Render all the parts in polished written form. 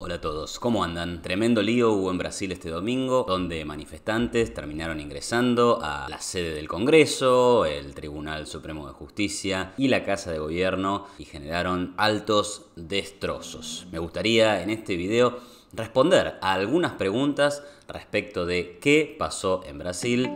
Hola a todos, ¿cómo andan? Tremendo lío hubo en Brasil este domingo, donde manifestantes terminaron ingresando a la sede del Congreso, el Tribunal Supremo de Justicia y la Casa de Gobierno y generaron altos destrozos. Me gustaría en este video responder a algunas preguntas respecto de qué pasó en Brasil.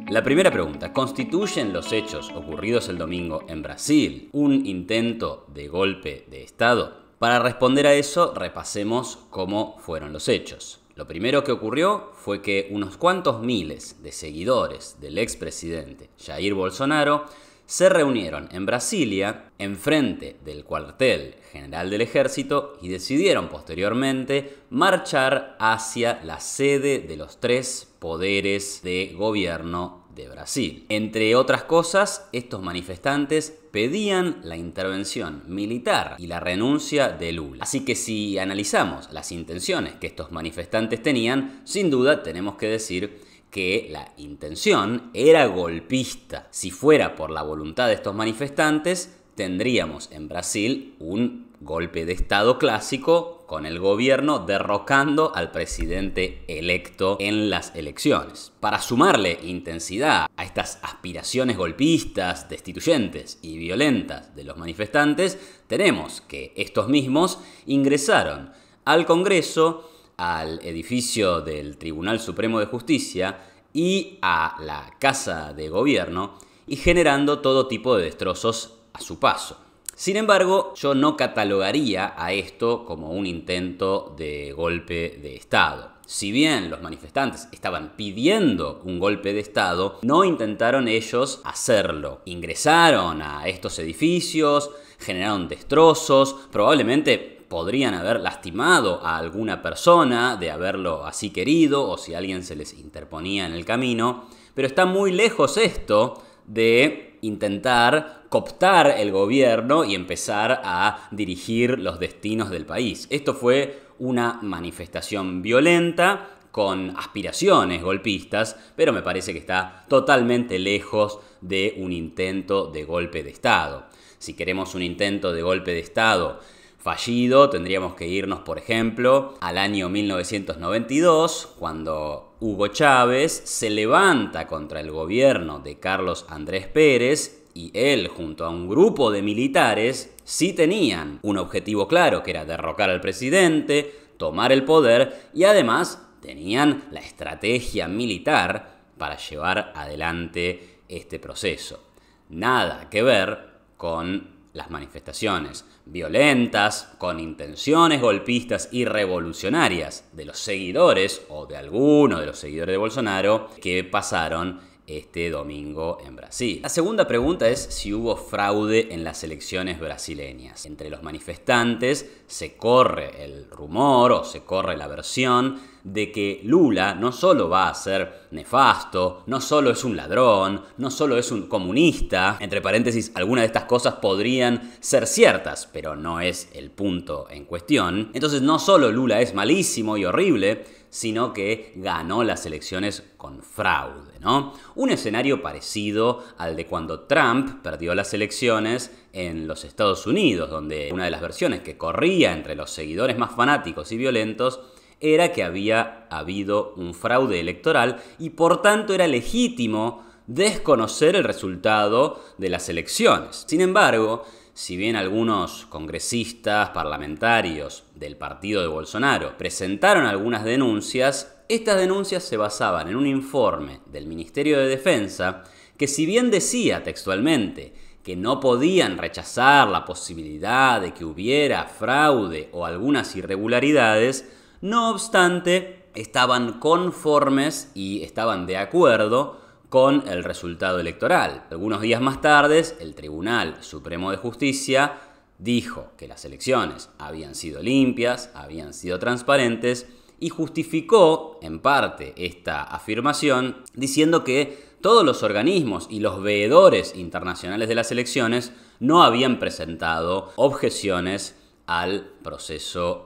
La primera pregunta, ¿constituyen los hechos ocurridos el domingo en Brasil un intento de golpe de Estado? Para responder a eso, repasemos cómo fueron los hechos. Lo primero que ocurrió fue que unos cuantos miles de seguidores del expresidente Jair Bolsonaro se reunieron en Brasilia, enfrente del cuartel general del ejército, y decidieron posteriormente marchar hacia la sede de los tres poderes de gobierno de Brasil. Entre otras cosas, estos manifestantes pedían la intervención militar y la renuncia de Lula. Así que si analizamos las intenciones que estos manifestantes tenían, sin duda tenemos que decir que la intención era golpista. Si fuera por la voluntad de estos manifestantes, tendríamos en Brasil un golpe de Estado clásico con el gobierno derrocando al presidente electo en las elecciones. Para sumarle intensidad a estas aspiraciones golpistas, destituyentes y violentas de los manifestantes, tenemos que estos mismos ingresaron al Congreso, al edificio del Tribunal Supremo de Justicia y a la Casa de Gobierno, y generando todo tipo de destrozos a su paso. Sin embargo, yo no catalogaría a esto como un intento de golpe de Estado. Si bien los manifestantes estaban pidiendo un golpe de Estado, no intentaron ellos hacerlo. Ingresaron a estos edificios, generaron destrozos, probablemente podrían haber lastimado a alguna persona de haberlo así querido o si alguien se les interponía en el camino, pero está muy lejos esto de intentar cooptar el gobierno y empezar a dirigir los destinos del país. Esto fue una manifestación violenta con aspiraciones golpistas, pero me parece que está totalmente lejos de un intento de golpe de Estado. Si queremos un intento de golpe de Estado fallido, tendríamos que irnos, por ejemplo, al año 1992, cuando Hugo Chávez se levanta contra el gobierno de Carlos Andrés Pérez y él, junto a un grupo de militares, sí tenían un objetivo claro, que era derrocar al presidente, tomar el poder y además tenían la estrategia militar para llevar adelante este proceso. Nada que ver con las manifestaciones violentas, con intenciones golpistas y revolucionarias de los seguidores o de algunos de los seguidores de Bolsonaro que pasaron este domingo en Brasil. La segunda pregunta es si hubo fraude en las elecciones brasileñas. Entre los manifestantes se corre el rumor o se corre la versión de que Lula no solo va a ser nefasto, no solo es un ladrón, no solo es un comunista. Entre paréntesis, algunas de estas cosas podrían ser ciertas, pero no es el punto en cuestión. Entonces no solo Lula es malísimo y horrible, sino que ganó las elecciones con fraude, ¿no? Un escenario parecido al de cuando Trump perdió las elecciones en los Estados Unidos, donde una de las versiones que corría entre los seguidores más fanáticos y violentos era que había habido un fraude electoral y por tanto era legítimo desconocer el resultado de las elecciones. Sin embargo, si bien algunos congresistas parlamentarios del partido de Bolsonaro presentaron algunas denuncias, estas denuncias se basaban en un informe del Ministerio de Defensa que, si bien decía textualmente que no podían rechazar la posibilidad de que hubiera fraude o algunas irregularidades, no obstante, estaban conformes y estaban de acuerdo con el resultado electoral. Algunos días más tarde, el Tribunal Supremo de Justicia dijo que las elecciones habían sido limpias, habían sido transparentes y justificó en parte esta afirmación diciendo que todos los organismos y los veedores internacionales de las elecciones no habían presentado objeciones al proceso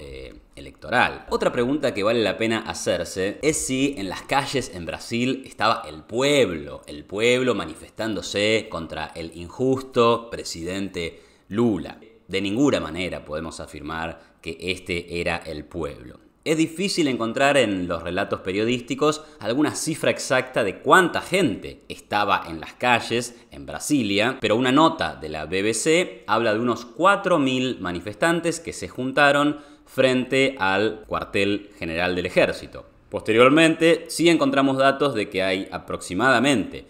electoral. Otra pregunta que vale la pena hacerse es si en las calles en Brasil estaba el pueblo manifestándose contra el injusto presidente Lula. De ninguna manera podemos afirmar que este era el pueblo. Es difícil encontrar en los relatos periodísticos alguna cifra exacta de cuánta gente estaba en las calles en Brasilia, pero una nota de la BBC habla de unos 4.000 manifestantes que se juntaron frente al cuartel general del ejército. Posteriormente, sí encontramos datos de que hay aproximadamente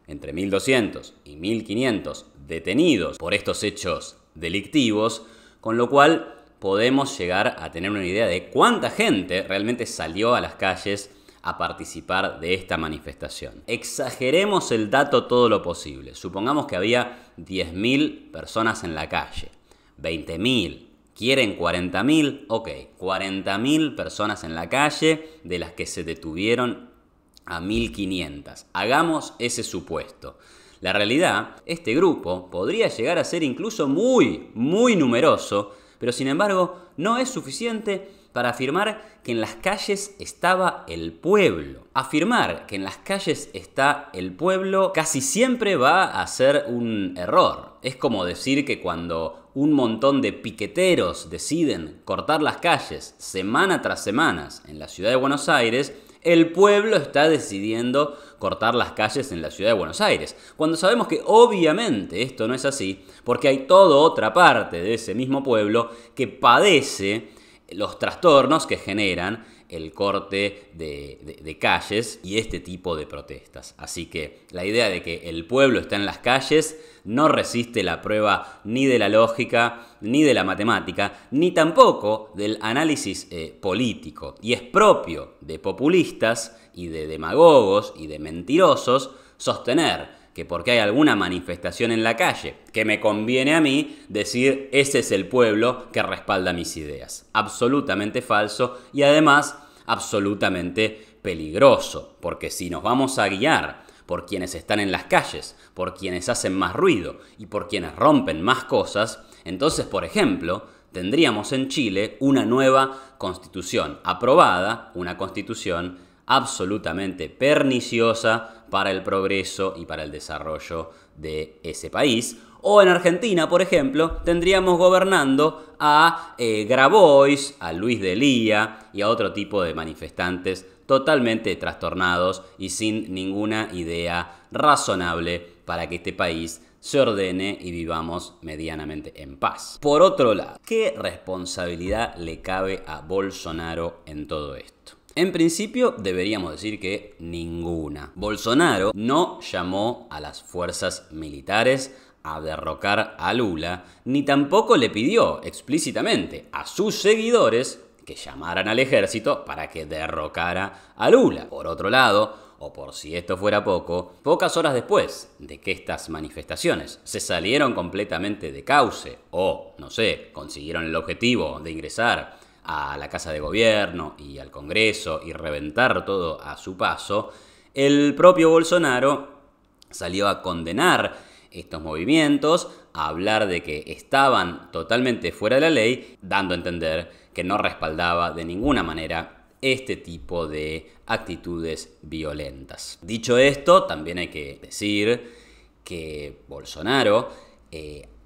entre 1.200 y 1.500 detenidos por estos hechos delictivos, con lo cual podemos llegar a tener una idea de cuánta gente realmente salió a las calles a participar de esta manifestación. Exageremos el dato todo lo posible. Supongamos que había 10.000 personas en la calle, 20.000. ¿Quieren 40.000? Ok, 40.000 personas en la calle, de las que se detuvieron a 1.500. Hagamos ese supuesto. La realidad, este grupo podría llegar a ser incluso muy numeroso, pero sin embargo no es suficiente para afirmar que en las calles estaba el pueblo. Afirmar que en las calles está el pueblo casi siempre va a ser un error. Es como decir que cuando un montón de piqueteros deciden cortar las calles semana tras semana en la ciudad de Buenos Aires, el pueblo está decidiendo cortar las calles en la ciudad de Buenos Aires, cuando sabemos que obviamente esto no es así, porque hay toda otra parte de ese mismo pueblo que padece los trastornos que generan el corte de calles y este tipo de protestas. Así que la idea de que el pueblo está en las calles no resiste la prueba ni de la lógica, ni de la matemática, ni tampoco del análisis político. Y es propio de populistas y de demagogos y de mentirosos sostener que porque hay alguna manifestación en la calle que me conviene a mí decir ese es el pueblo que respalda mis ideas. Absolutamente falso y además absolutamente peligroso, porque si nos vamos a guiar por quienes están en las calles, por quienes hacen más ruido y por quienes rompen más cosas, entonces, por ejemplo, tendríamos en Chile una nueva constitución aprobada, una constitución absolutamente perniciosa para el progreso y para el desarrollo de ese país. O en Argentina, por ejemplo, tendríamos gobernando a Grabois, a Luis Delía y a otro tipo de manifestantes totalmente trastornados y sin ninguna idea razonable para que este país se ordene y vivamos medianamente en paz. Por otro lado, ¿qué responsabilidad le cabe a Bolsonaro en todo esto? En principio deberíamos decir que ninguna. Bolsonaro no llamó a las fuerzas militares a derrocar a Lula, ni tampoco le pidió explícitamente a sus seguidores que llamaran al ejército para que derrocara a Lula. Por otro lado, o por si esto fuera poco, pocas horas después de que estas manifestaciones se salieron completamente de cauce o, no sé, consiguieron el objetivo de ingresar a la Casa de Gobierno y al Congreso y reventar todo a su paso, el propio Bolsonaro salió a condenar estos movimientos, a hablar de que estaban totalmente fuera de la ley, dando a entender que no respaldaba de ninguna manera este tipo de actitudes violentas. Dicho esto, también hay que decir que Bolsonaro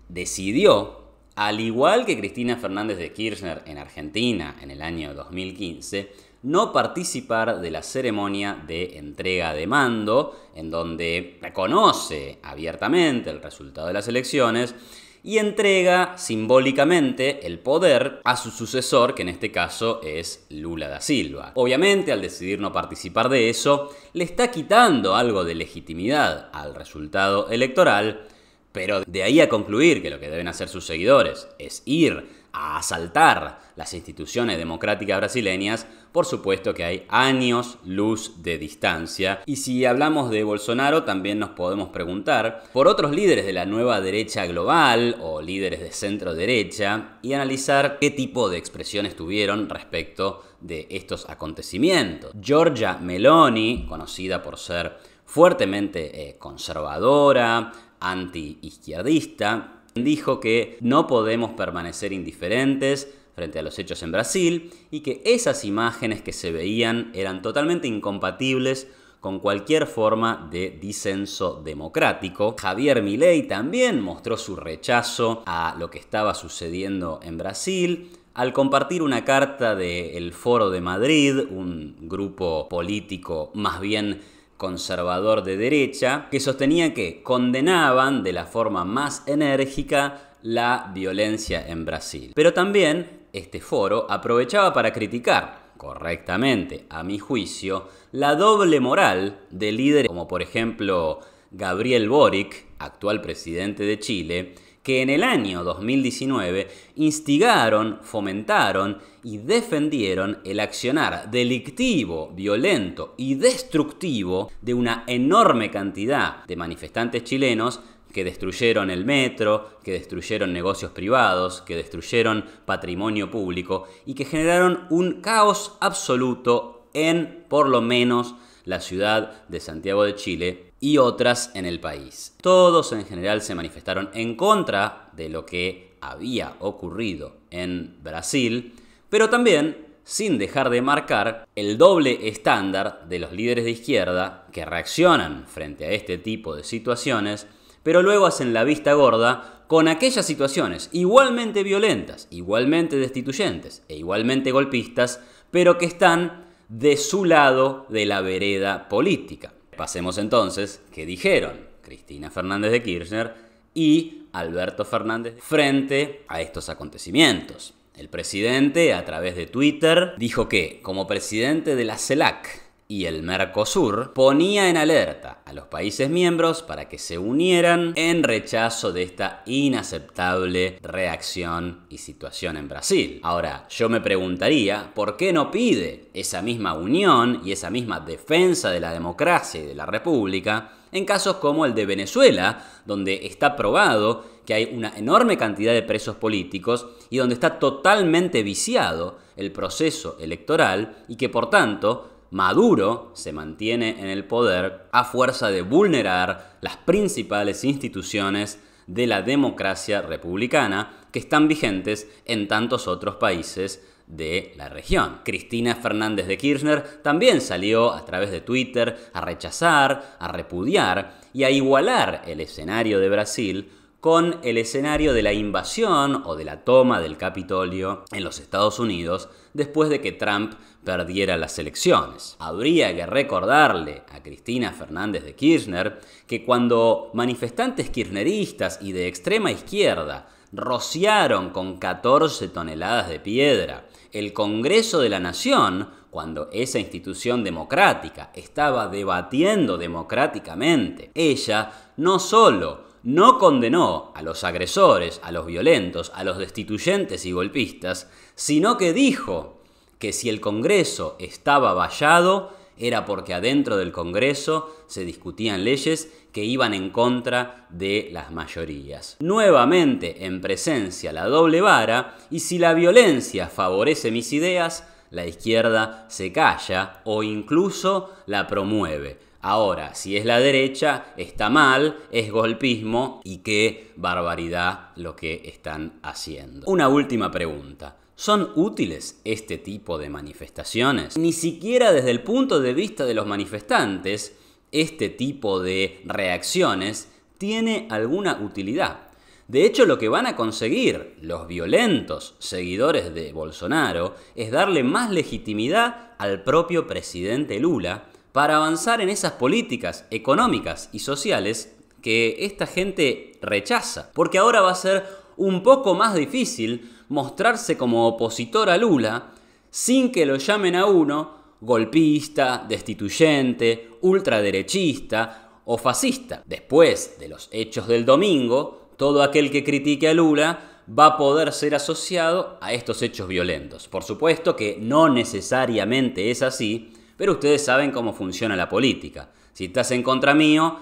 decidió, al igual que Cristina Fernández de Kirchner en Argentina en el año 2015, no participar de la ceremonia de entrega de mando, en donde reconoce abiertamente el resultado de las elecciones y entrega simbólicamente el poder a su sucesor, que en este caso es Lula da Silva. Obviamente, al decidir no participar de eso, le está quitando algo de legitimidad al resultado electoral, pero de ahí a concluir que lo que deben hacer sus seguidores es ir a asaltar las instituciones democráticas brasileñas, por supuesto que hay años luz de distancia. Y si hablamos de Bolsonaro, también nos podemos preguntar por otros líderes de la nueva derecha global o líderes de centro derecha y analizar qué tipo de expresiones tuvieron respecto de estos acontecimientos. Giorgia Meloni, conocida por ser fuertemente conservadora, anti-izquierdista, dijo que no podemos permanecer indiferentes frente a los hechos en Brasil y que esas imágenes que se veían eran totalmente incompatibles con cualquier forma de disenso democrático. Javier Milei también mostró su rechazo a lo que estaba sucediendo en Brasil, al compartir una carta del Foro de Madrid, un grupo político más bien conservador de derecha, que sostenía que condenaban de la forma más enérgica la violencia en Brasil. Pero también este foro aprovechaba para criticar, correctamente a mi juicio, la doble moral de líderes como por ejemplo Gabriel Boric, actual presidente de Chile, que en el año 2019 instigaron, fomentaron y defendieron el accionar delictivo, violento y destructivo de una enorme cantidad de manifestantes chilenos que destruyeron el metro, que destruyeron negocios privados, que destruyeron patrimonio público y que generaron un caos absoluto en, por lo menos, la ciudad de Santiago de Chile y otras en el país. Todos en general se manifestaron en contra de lo que había ocurrido en Brasil, pero también sin dejar de marcar el doble estándar de los líderes de izquierda que reaccionan frente a este tipo de situaciones, pero luego hacen la vista gorda con aquellas situaciones igualmente violentas, igualmente destituyentes e igualmente golpistas, pero que están de su lado de la vereda política. Pasemos entonces qué dijeron Cristina Fernández de Kirchner y Alberto Fernández frente a estos acontecimientos. El presidente, a través de Twitter, dijo que, como presidente de la CELAC y el Mercosur, ponía en alerta a los países miembros para que se unieran en rechazo de esta inaceptable reacción y situación en Brasil. Ahora, yo me preguntaría, ¿por qué no pide esa misma unión y esa misma defensa de la democracia y de la república en casos como el de Venezuela, donde está probado que hay una enorme cantidad de presos políticos y donde está totalmente viciado el proceso electoral y que por tanto Maduro se mantiene en el poder a fuerza de vulnerar las principales instituciones de la democracia republicana que están vigentes en tantos otros países de la región? Cristina Fernández de Kirchner también salió a través de Twitter a rechazar, a repudiar y a igualar el escenario de Brasil con el escenario de la invasión o de la toma del Capitolio en los Estados Unidos después de que Trump perdiera las elecciones. Habría que recordarle a Cristina Fernández de Kirchner que cuando manifestantes kirchneristas y de extrema izquierda rociaron con 14 toneladas de piedra el Congreso de la Nación, cuando esa institución democrática estaba debatiendo democráticamente, ella no solo no condenó a los agresores, a los violentos, a los destituyentes y golpistas, sino que dijo que si el Congreso estaba vallado era porque adentro del Congreso se discutían leyes que iban en contra de las mayorías. Nuevamente en presencia la doble vara, y si la violencia favorece mis ideas, la izquierda se calla o incluso la promueve. Ahora, si es la derecha, está mal, es golpismo y qué barbaridad lo que están haciendo. Una última pregunta. ¿Son útiles este tipo de manifestaciones? Ni siquiera desde el punto de vista de los manifestantes, este tipo de reacciones tiene alguna utilidad. De hecho, lo que van a conseguir los violentos seguidores de Bolsonaro es darle más legitimidad al propio presidente Lula para avanzar en esas políticas económicas y sociales que esta gente rechaza. Porque ahora va a ser un poco más difícil mostrarse como opositor a Lula sin que lo llamen a uno golpista, destituyente, ultraderechista o fascista. Después de los hechos del domingo, todo aquel que critique a Lula va a poder ser asociado a estos hechos violentos. Por supuesto que no necesariamente es así, pero ustedes saben cómo funciona la política. Si estás en contra mío,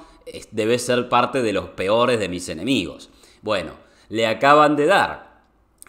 debes ser parte de los peores de mis enemigos. Bueno, le acaban de dar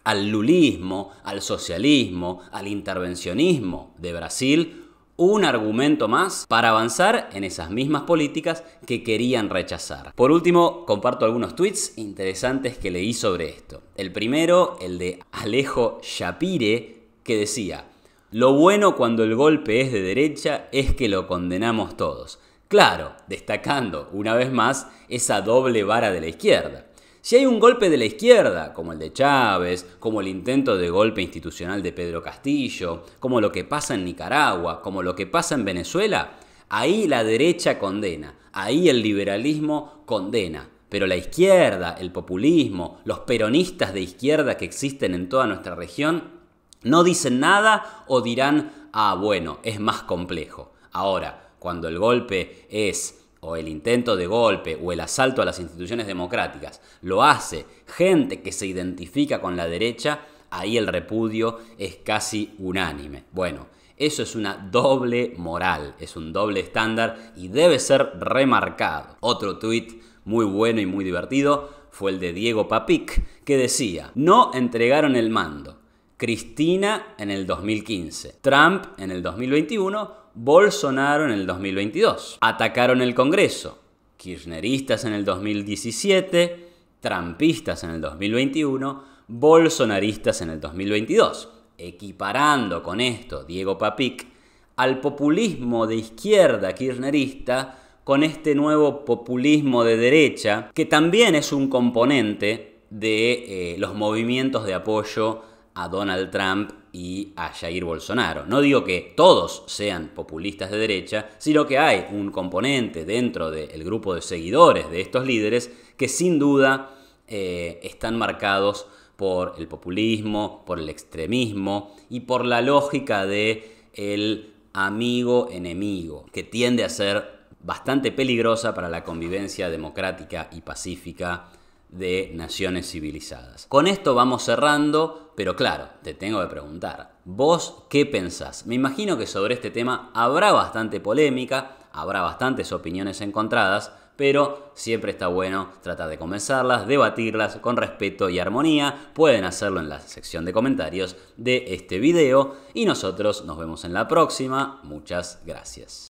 al lulismo, al socialismo, al intervencionismo de Brasil un argumento más para avanzar en esas mismas políticas que querían rechazar. Por último, comparto algunos tweets interesantes que leí sobre esto. El primero, el de Alejo Shapire, que decía: lo bueno cuando el golpe es de derecha es que lo condenamos todos. Claro, destacando una vez más esa doble vara de la izquierda. Si hay un golpe de la izquierda, como el de Chávez, como el intento de golpe institucional de Pedro Castillo, como lo que pasa en Nicaragua, como lo que pasa en Venezuela, ahí la derecha condena, ahí el liberalismo condena. Pero la izquierda, el populismo, los peronistas de izquierda que existen en toda nuestra región, no dicen nada o dirán, bueno, es más complejo. Ahora, cuando el golpe es, o el intento de golpe, o el asalto a las instituciones democráticas, lo hace gente que se identifica con la derecha, ahí el repudio es casi unánime. Bueno, eso es una doble moral, es un doble estándar y debe ser remarcado. Otro tuit muy bueno y muy divertido fue el de Diego Papic, que decía: no entregaron el mando. Cristina en el 2015, Trump en el 2021, Bolsonaro en el 2022. Atacaron el Congreso. Kirchneristas en el 2017, trumpistas en el 2021, bolsonaristas en el 2022. Equiparando con esto Diego Papic al populismo de izquierda kirchnerista con este nuevo populismo de derecha, que también es un componente de los movimientos de apoyo a Donald Trump y a Jair Bolsonaro. No digo que todos sean populistas de derecha, sino que hay un componente dentro del grupo de seguidores de estos líderes que sin duda están marcados por el populismo, por el extremismo y por la lógica de el amigo-enemigo, que tiende a ser bastante peligrosa para la convivencia democrática y pacífica de naciones civilizadas. Con esto vamos cerrando, pero claro, te tengo que preguntar, ¿vos qué pensás? Me imagino que sobre este tema habrá bastante polémica, habrá bastantes opiniones encontradas, pero siempre está bueno tratar de convencerlas, debatirlas con respeto y armonía. Pueden hacerlo en la sección de comentarios de este video y nosotros nos vemos en la próxima. Muchas gracias.